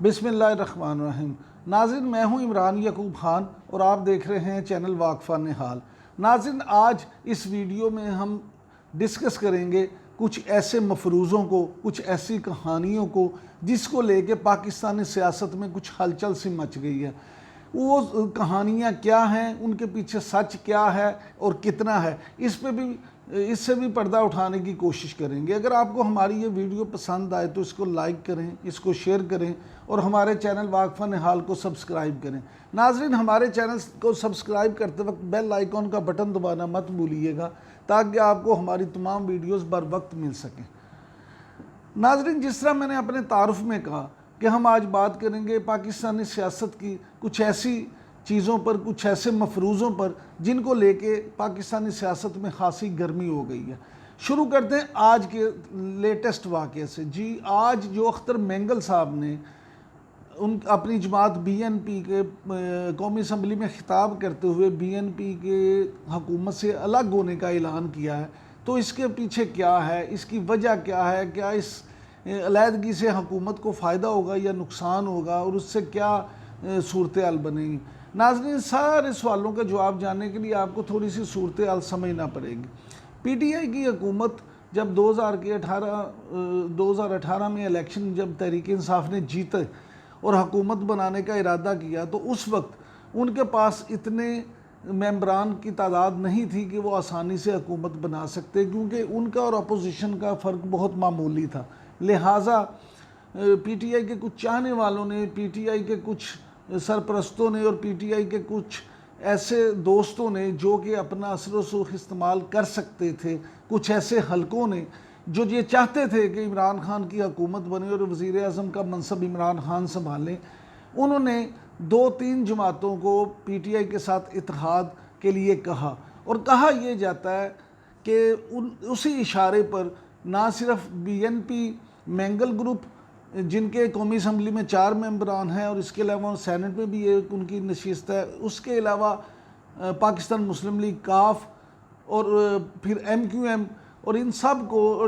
بسم اللہ الرحمن الرحیم۔ ناظرین، میں ہوں عمران یعقوب خان اور آپ دیکھ رہے ہیں چینل واقفہ نہال۔ ناظرین، آج اس ویڈیو میں ہم ڈسکس کریں گے کچھ ایسے مفروضوں کو، کچھ ایسی کہانیوں کو جس کو لے کے پاکستانی سیاست میں کچھ ہلچل سی مچ گئی ہے۔ وہ کہانیاں کیا ہیں، ان کے پیچھے سچ کیا ہے اور کتنا ہے، اس سے بھی پردہ اٹھانے کی کوشش کریں گے۔ اگر آپ کو ہماری یہ ویڈیو پسند آئے تو اس کو لائک کریں، اس کو شیئر کریں اور ہمارے چینل واقفہ نہال کو سبسکرائب کریں۔ ناظرین، ہمارے چینل کو سبسکرائب کرتے وقت بیل آئیکن کا بٹن دبانا مت بھولیے گا تاکہ آپ کو ہماری تمام ویڈیوز بر وقت مل سکیں۔ ناظرین، جس طرح میں نے اپنے تعارف میں کہا کہ ہم آج بات کریں گے پاکستانی سیاست کی کچھ ایسی چیزوں پر، کچھ ایسے مفروضوں پر جن کو لے کے پاکستانی سیاست میں خاصی گرمی ہو گئی ہے۔ شروع کرتے ہیں آج کے لیٹسٹ واقعے سے۔ آج جو اختر مینگل صاحب نے اپنی جماعت بی این پی کے قومی اسمبلی میں خطاب کرتے ہوئے بی این پی کے حکومت سے الگ ہونے کا اعلان کیا ہے، تو اس کے پیچھے کیا ہے، اس کی وجہ کیا ہے، کیا اس علیحدگی سے حکومت کو فائدہ ہوگا یا نقصان ہوگا اور اس سے کیا صورتحال بنے گی۔ ناظرین، سارے سوالوں کا جواب جاننے کے لیے آپ کو تھوڑی سی صورتحال سمجھنا پڑے گی۔ پی ٹی آئی کی حکومت جب 2018 میں الیکشن جب تحریک انصاف نے جیتے اور حکومت بنانے کا ارادہ کیا تو اس وقت ان کے پاس اتنے ممبران کی تعداد نہیں تھی کہ وہ آسانی سے حکومت بنا سکتے، کیونکہ ان کا اور اپوزیشن کا فرق بہت معمولی تھا۔ لہٰذا پی ٹی آئی کے کچھ چاہنے والوں نے، پی ٹی آئی کے کچھ سرپرستوں نے اور پی ٹی آئی کے کچھ ایسے دوستوں نے جو کہ اپنا اثر و رسوخ استعمال کر سکتے تھے، کچھ ایسے حلقوں نے جو یہ چاہتے تھے کہ عمران خان کی حکومت بنے اور وزیر اعظم کا منصب عمران خان سنبھالیں، انہوں نے 2-3 جماعتوں کو پی ٹی آئی کے ساتھ اتحاد کے لیے کہا، اور کہا یہ جاتا ہے کہ اسی اشارے پر نہ صرف B N P Mengal group جن کے قومی اسمبلی میں 4 ممبران ہیں اور اس کے علاوہ سینٹ میں بھی ایک ان کی نشست ہے، اس کے علاوہ پاکستان مسلم لیگ کاف اور پھر ایم کیو ایم اور ان سب کو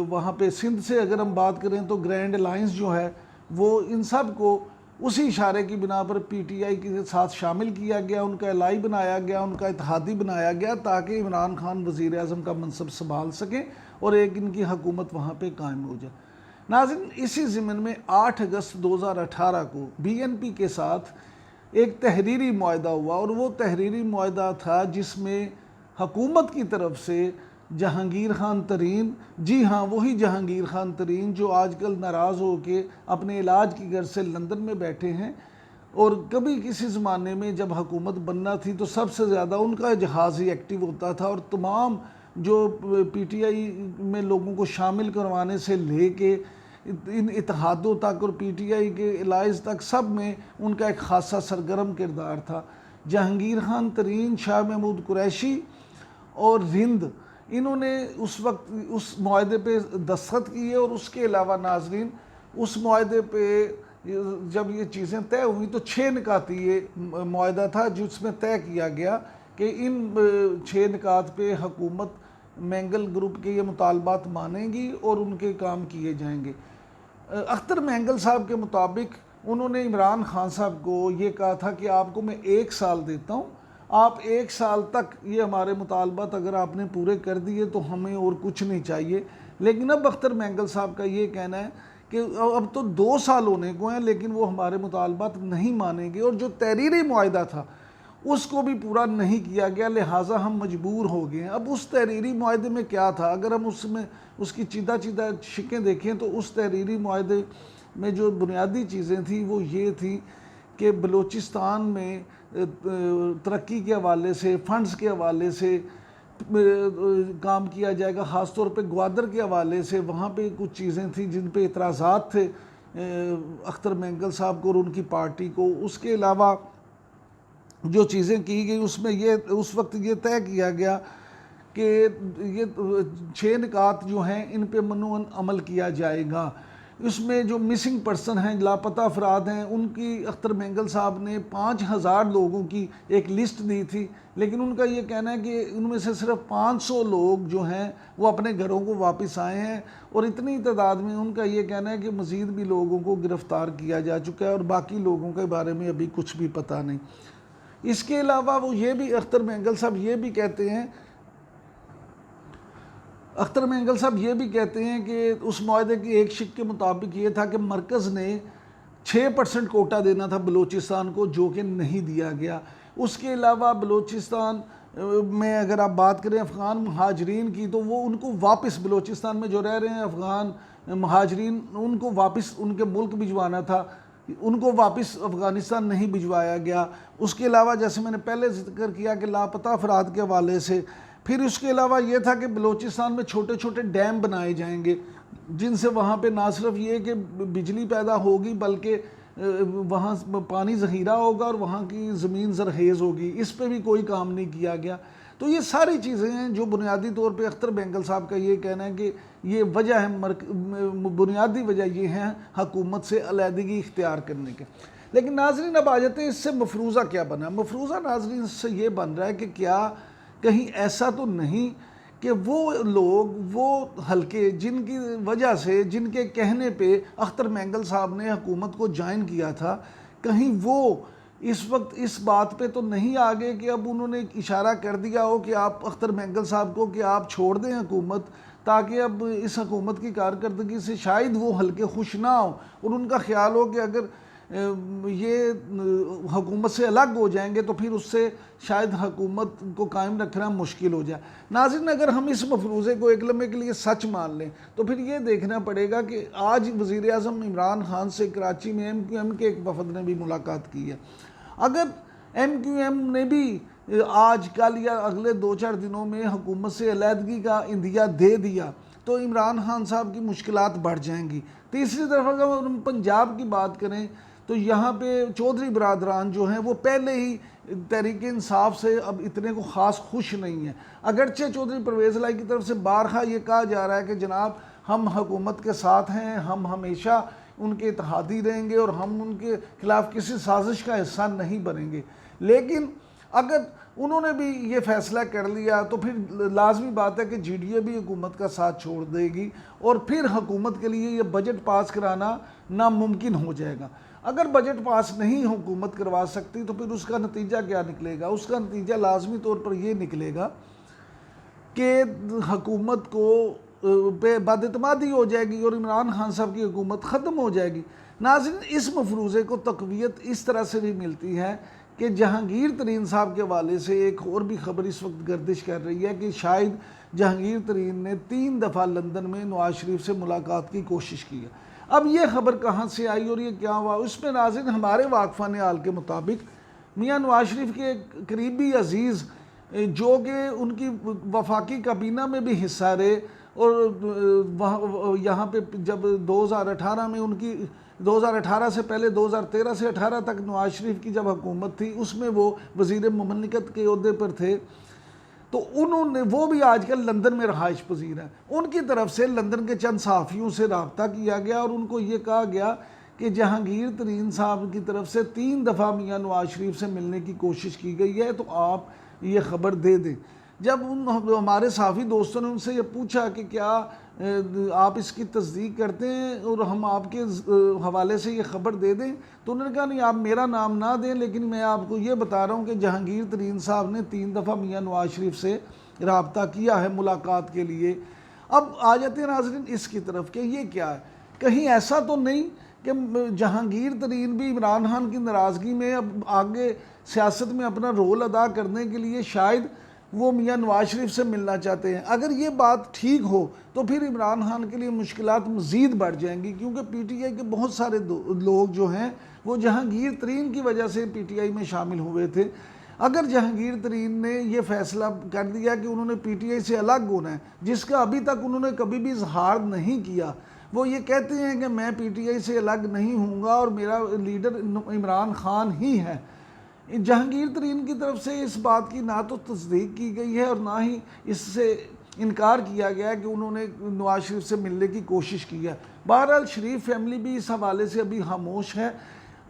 وہاں پہ سندھ سے اگر ہم بات کریں تو گرینڈ الائنس جو ہے وہ ان سب کو اسی اشارے کی بنا پر پی ٹی آئی کے ساتھ شامل کیا گیا، ان کا الائی بنایا گیا، ان کا اتحادی بنایا گیا تاکہ عمران خان وزیر اعظم کا منصب سنبھال سکیں اور ایک ان کی حکومت وہاں پہ قائم ہو جائے۔ ناظرین، اسی ضمن میں 8 اگست 2018 کو بی این پی کے ساتھ ایک تحریری معاہدہ ہوا، اور وہ تحریری معاہدہ تھا جس میں حکومت کی طرف سے جہانگیر خان ترین، جی ہاں وہی جہانگیر خان ترین جو آج کل ناراض ہو کے اپنے علاج کی غرض سے لندن میں بیٹھے ہیں، اور کبھی کسی زمانے میں جب حکومت بننا تھی تو سب سے زیادہ ان کا جہاز ہی ایکٹیو ہوتا تھا، اور تمام جو پی ٹی آئی میں لوگوں کو شامل کروانے سے لے کے ان اتحادوں تک اور پی ٹی آئی کے الائز تک سب میں ان کا ایک خاصا سرگرم کردار تھا۔ جہانگیر خان ترین، شاہ محمود قریشی اور رند، انہوں نے اس وقت اس معاہدے پہ دستخط کیے، اور اس کے علاوہ ناظرین اس معاہدے پہ جب یہ چیزیں طے ہوئی تو 6 نکاتی یہ معاہدہ تھا جس میں طے کیا گیا کہ ان 6 نکات پہ حکومت مینگل گروپ کے یہ مطالبات مانیں گی اور ان کے کام کیے جائیں گے۔ اختر مینگل صاحب کے مطابق انہوں نے عمران خان صاحب کو یہ کہا تھا کہ آپ کو میں 1 سال دیتا ہوں، آپ 1 سال تک یہ ہمارے مطالبات اگر آپ نے پورے کر دیے تو ہمیں اور کچھ نہیں چاہیے۔ لیکن اب اختر مینگل صاحب کا یہ کہنا ہے کہ اب تو 2 سال ہونے کو ہیں لیکن وہ ہمارے مطالبات نہیں مانیں گے، اور جو تحریری معاہدہ تھا اس کو بھی پورا نہیں کیا گیا، لہٰذا ہم مجبور ہو گئے ہیں۔ اب اس تحریری معاہدے میں کیا تھا، اگر ہم اس میں اس کی چیدہ شکیں دیکھیں تو اس تحریری معاہدے میں جو بنیادی چیزیں تھیں وہ یہ تھی کہ بلوچستان میں ترقی کے حوالے سے، فنڈز کے حوالے سے کام کیا جائے گا، خاص طور پہ گوادر کے حوالے سے وہاں پہ کچھ چیزیں تھیں جن پہ اعتراضات تھے اختر مینگل صاحب کو اور ان کی پارٹی کو۔ اس کے علاوہ جو چیزیں کی گئی اس میں اس وقت یہ طے کیا گیا کہ یہ 6 نکات جو ہیں ان پہ منوعاً عمل کیا جائے گا۔ اس میں جو مسنگ پرسن ہیں، لاپتہ افراد ہیں، ان کی اختر مینگل صاحب نے 5000 لوگوں کی ایک لسٹ دی تھی، لیکن ان کا یہ کہنا ہے کہ ان میں سے صرف 500 لوگ جو ہیں وہ اپنے گھروں کو واپس آئے ہیں، اور اتنی تعداد میں ان کا یہ کہنا ہے کہ مزید بھی لوگوں کو گرفتار کیا جا چکا ہے، اور باقی لوگوں کے بارے میں ابھی کچھ بھی پتہ نہیں۔ اس کے علاوہ وہ یہ بھی اختر مینگل صاحب یہ بھی کہتے ہیں کہ اس معاہدے کی ایک شق کے مطابق یہ تھا کہ مرکز نے 6% کوٹا دینا تھا بلوچستان کو، جو کہ نہیں دیا گیا۔ اس کے علاوہ بلوچستان میں اگر آپ بات کریں افغان مہاجرین کی، تو وہ ان کو واپس بلوچستان میں جو رہ رہے ہیں افغان مہاجرین، ان کو واپس ان کے ملک بھجوانا تھا، ان کو واپس افغانستان نہیں بھجوایا گیا۔ اس کے علاوہ جیسے میں نے پہلے ذکر کیا کہ لاپتہ افراد کے حوالے سے، پھر اس کے علاوہ یہ تھا کہ بلوچستان میں چھوٹے چھوٹے ڈیم بنائے جائیں گے، جن سے وہاں پہ نہ صرف یہ کہ بجلی پیدا ہوگی بلکہ وہاں پانی ذخیرہ ہوگا اور وہاں کی زمین زرخیز ہوگی۔ اس پہ بھی کوئی کام نہیں کیا گیا۔ تو یہ ساری چیزیں ہیں جو بنیادی طور پہ اختر مینگل صاحب کا یہ کہنا ہے کہ یہ وجہ ہے، بنیادی وجہ یہ ہے حکومت سے علیحدگی اختیار کرنے کے۔ لیکن ناظرین اب آ جاتے ہیں اس سے مفروضہ کیا بنا۔ مفروضہ ناظرین اس سے یہ بن رہا ہے کہ کیا کہیں ایسا تو نہیں کہ وہ لوگ، وہ حلقے جن کی وجہ سے، جن کے کہنے پہ اختر مینگل صاحب نے حکومت کو جوائن کیا تھا، کہیں وہ اس وقت اس بات پہ تو نہیں آگے کہ اب انہوں نے اشارہ کر دیا ہو کہ آپ اختر مینگل صاحب کو کہ آپ چھوڑ دیں حکومت، تاکہ اب اس حکومت کی کارکردگی سے شاید وہ حلقے خوش نہ ہوں، اور ان کا خیال ہو کہ اگر یہ حکومت سے الگ ہو جائیں گے تو پھر اس سے شاید حکومت کو قائم رکھنا مشکل ہو جائے۔ ناظرین اگر ہم اس مفروضے کو ایک لمحے کے لیے سچ مان لیں تو پھر یہ دیکھنا پڑے گا کہ آج وزیر اعظم عمران خان سے کراچی میں ایم کیو ایم کے ایک وفد نے بھی ملاقات کی ہے۔ اگر ایم کیو ایم نے بھی آج کل یا اگلے 2-4 دنوں میں حکومت سے علیحدگی کا عندیہ دے دیا تو عمران خان صاحب کی مشکلات بڑھ جائیں گی۔ تیسری طرف اگر ہم پنجاب کی بات کریں تو یہاں پہ چودھری برادران جو ہیں وہ پہلے ہی تحریک انصاف سے اب اتنے کو خاص خوش نہیں ہیں، اگرچہ چودھری پرویز الہی کی طرف سے بارہا یہ کہا جا رہا ہے کہ جناب ہم حکومت کے ساتھ ہیں، ہم ہمیشہ ان کے اتحادی رہیں گے اور ہم ان کے خلاف کسی سازش کا حصہ نہیں بنیں گے، لیکن اگر انہوں نے بھی یہ فیصلہ کر لیا تو پھر لازمی بات ہے کہ جی ڈی اے بھی حکومت کا ساتھ چھوڑ دے گی، اور پھر حکومت کے لیے یہ بجٹ پاس کرانا ناممکن ہو جائے گا۔ اگر بجٹ پاس نہیں حکومت کروا سکتی تو پھر اس کا نتیجہ کیا نکلے گا؟ اس کا نتیجہ لازمی طور پر یہ نکلے گا کہ حکومت کو پہ بد اعتمادی ہو جائے گی اور عمران خان صاحب کی حکومت ختم ہو جائے گی۔ ناظرین اس مفروضے کو تقویت اس طرح سے بھی ملتی ہے کہ جہانگیر ترین صاحب کے حوالے سے ایک اور بھی خبر اس وقت گردش کر رہی ہے کہ شاید جہانگیر ترین نے 3 دفعہ لندن میں نواز شریف سے ملاقات کی کوشش کی ہے۔ اب یہ خبر کہاں سے آئی اور یہ کیا ہوا؟ اس میں ناظرین ہمارے واقفان حال کے مطابق میاں نواز شریف کے قریبی عزیز جو کہ ان کی وفاقی کابینہ میں بھی حصہ رہے، اور یہاں پہ جب 2018 میں ان کی 2018 سے پہلے 2013 سے 18 تک نواز شریف کی جب حکومت تھی اس میں وہ وزیر مملکت کے عہدے پر تھے، تو انہوں نے وہ بھی آج کل لندن میں رہائش پذیر ہیں۔ ان کی طرف سے لندن کے چند صحافیوں سے رابطہ کیا گیا اور ان کو یہ کہا گیا کہ جہانگیر ترین صاحب کی طرف سے 3 دفعہ میاں نواز شریف سے ملنے کی کوشش کی گئی ہے، تو آپ یہ خبر دے دیں۔ جب ہمارے صحافی دوستوں نے ان سے یہ پوچھا کہ کیا آپ اس کی تصدیق کرتے ہیں اور ہم آپ کے حوالے سے یہ خبر دے دیں، تو انہوں نے کہا نہیں، آپ میرا نام نہ دیں، لیکن میں آپ کو یہ بتا رہا ہوں کہ جہانگیر ترین صاحب نے 3 دفعہ میاں نواز شریف سے رابطہ کیا ہے ملاقات کے لیے۔ اب آ جاتے ہیں ناظرین اس کی طرف کہ یہ کیا ہے، کہیں ایسا تو نہیں کہ جہانگیر ترین بھی عمران خان کی ناراضگی میں اب آگے سیاست میں اپنا رول ادا کرنے کے لیے شاید وہ میاں نواز شریف سے ملنا چاہتے ہیں؟ اگر یہ بات ٹھیک ہو تو پھر عمران خان کے لیے مشکلات مزید بڑھ جائیں گی، کیونکہ پی ٹی آئی کے بہت سارے لوگ جو ہیں وہ جہانگیر ترین کی وجہ سے پی ٹی آئی میں شامل ہوئے تھے۔ اگر جہانگیر ترین نے یہ فیصلہ کر دیا کہ انہوں نے پی ٹی آئی سے الگ ہونا ہے، جس کا ابھی تک انہوں نے کبھی بھی اظہار نہیں کیا، وہ یہ کہتے ہیں کہ میں پی ٹی آئی سے الگ نہیں ہوں گا اور میرا لیڈر عمران خان ہی ہے۔ جہانگیر ترین کی طرف سے اس بات کی نہ تو تصدیق کی گئی ہے اور نہ ہی اس سے انکار کیا گیا کہ انہوں نے نواز شریف سے ملنے کی کوشش کی ہے۔ بہرحال شریف فیملی بھی اس حوالے سے ابھی خاموش ہے،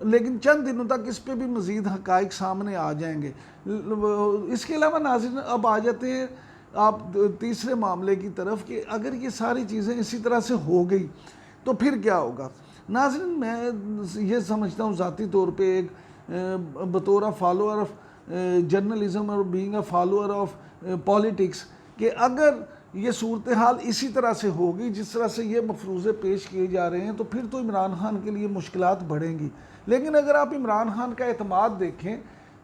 لیکن چند دنوں تک اس پہ بھی مزید حقائق سامنے آ جائیں گے۔ اس کے علاوہ ناظرین اب آ جاتے ہیں آپ تیسرے معاملے کی طرف کہ اگر یہ ساری چیزیں اسی طرح سے ہو گئی تو پھر کیا ہوگا۔ ناظرین میں یہ سمجھتا ہوں ذاتی طور پہ ایک بطور فالوور آف جرنلزم اور being a follower of politics کہ اگر یہ صورتحال اسی طرح سے ہوگی جس طرح سے یہ مفروضے پیش کیے جا رہے ہیں تو پھر تو عمران خان کے لیے مشکلات بڑھیں گی۔ لیکن اگر آپ عمران خان کا اعتماد دیکھیں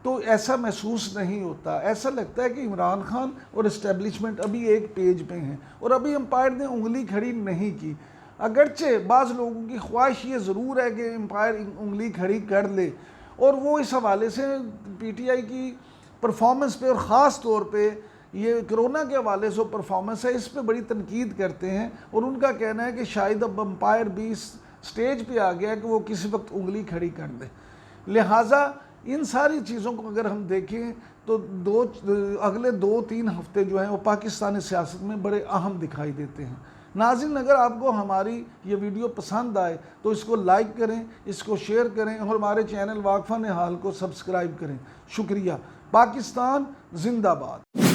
تو ایسا محسوس نہیں ہوتا، ایسا لگتا ہے کہ عمران خان اور اسٹیبلشمنٹ ابھی ایک پیج پہ ہیں اور ابھی امپائر نے انگلی کھڑی نہیں کی۔ اگرچہ بعض لوگوں کی خواہش یہ ضرور ہے کہ امپائر انگلی کھڑی کر لے، اور وہ اس حوالے سے پی ٹی آئی کی پرفارمنس پہ اور خاص طور پہ یہ کرونا کے حوالے سے پرفارمنس ہے اس پہ بڑی تنقید کرتے ہیں، اور ان کا کہنا ہے کہ شاید اب امپائر بھی اس سٹیج پہ آ گیا کہ وہ کسی وقت انگلی کھڑی کر دے۔ لہٰذا ان ساری چیزوں کو اگر ہم دیکھیں تو اگلے 2-3 ہفتے جو ہیں وہ پاکستانی سیاست میں بڑے اہم دکھائی دیتے ہیں۔ ناظرین اگر آپ کو ہماری یہ ویڈیو پسند آئے تو اس کو لائک کریں، اس کو شیئر کریں اور ہمارے چینل واقفہ نہال کو سبسکرائب کریں۔ شکریہ۔ پاکستان زندہ باد۔